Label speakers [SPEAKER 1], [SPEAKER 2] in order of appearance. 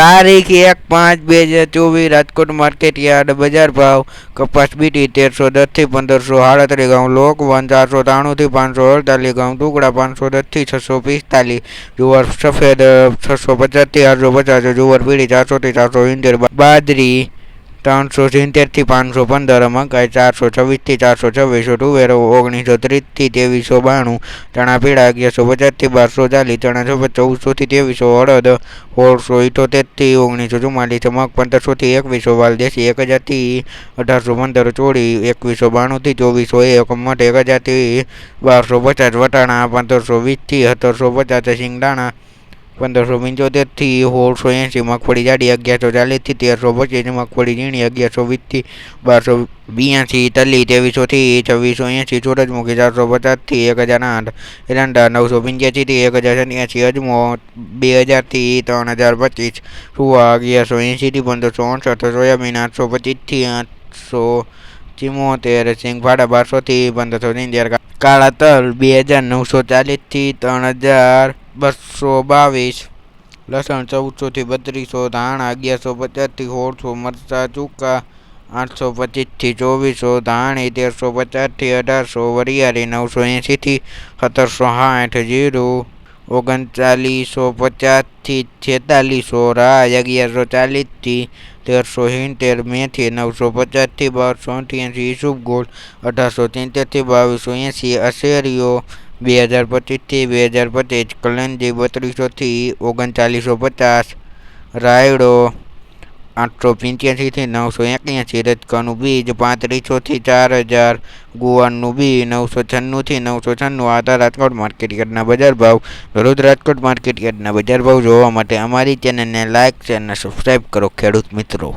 [SPEAKER 1] તારીખ 1/5/2024 રાજકોટ માર્કેટયાર્ડ બજાર ભાવ કપાસ બીટી 1310 થી 1537 ઘઉં લોકવન 493 થી 548 ઘઉં ટુકડા 510 થી 645 જુવાર સફેદ 650 થી 850 જુવાર પીળી 400 થી 470 બાજરી 370 થી 515 મકાઈ 426 થી 426 તુવેરો 1930 થી 2392 ચણા પીળા 1150 થી 1240 ચણા સફેદ 1400 થી 2300 અડદ 1678 થી 1944 મગ 1500 થી 2100 વાલ દેશી 1000 થી 1815 ચોળી 2192 થી 2401 મઠ 1000 થી 1250 વટાણા 1520 થી 1750 સિંગદાણા 1575 થી 1680 મગફળી જાડી 1140 થી 1325 મગફળી ઝીણી 1120 થી 1282 તલી 2300 થી 2680 સૂરજમુખી 450 થી 1008 એરંડા 985 થી 1087 અજમો 2000 થી 3025 સુવા 1180 થી 1568 સોયાબીન 825 થી 874 સિંગફાડા 1200 થી 1573 કાળા તલ 2940 થી 3222 લસણ 1400 થી 3200 ધાણા 1150 થી 1600 મરચાં ચૂકા 825 થી 2400 ધાણી 1350 થી 1800 વરિયાળી 980 થી 1760 જીરું 3950 થી 4600 રાઈ 1140 થી 1370 મેથી 950 થી 1288 ઈસબગોળ 1873 થી 2280 અશેરીઓ 2025 થી 2025 કલંજી 3200 થી 3950 રાયડો 885 થી 981 રજકાનું બીજ 3500 થી 4000 ગુવારનું બી 996 થી 996 આધાર રાજકોટ માર્કેટયાર્ડના બજાર ભાવ દરરોજ રાજકોટ માર્કેટયાર્ડના બજાર ભાવ જોવા માટે અમારી ચેનલને લાઇક શેર અને સબસ્ક્રાઈબ કરો ખેડૂત મિત્રો।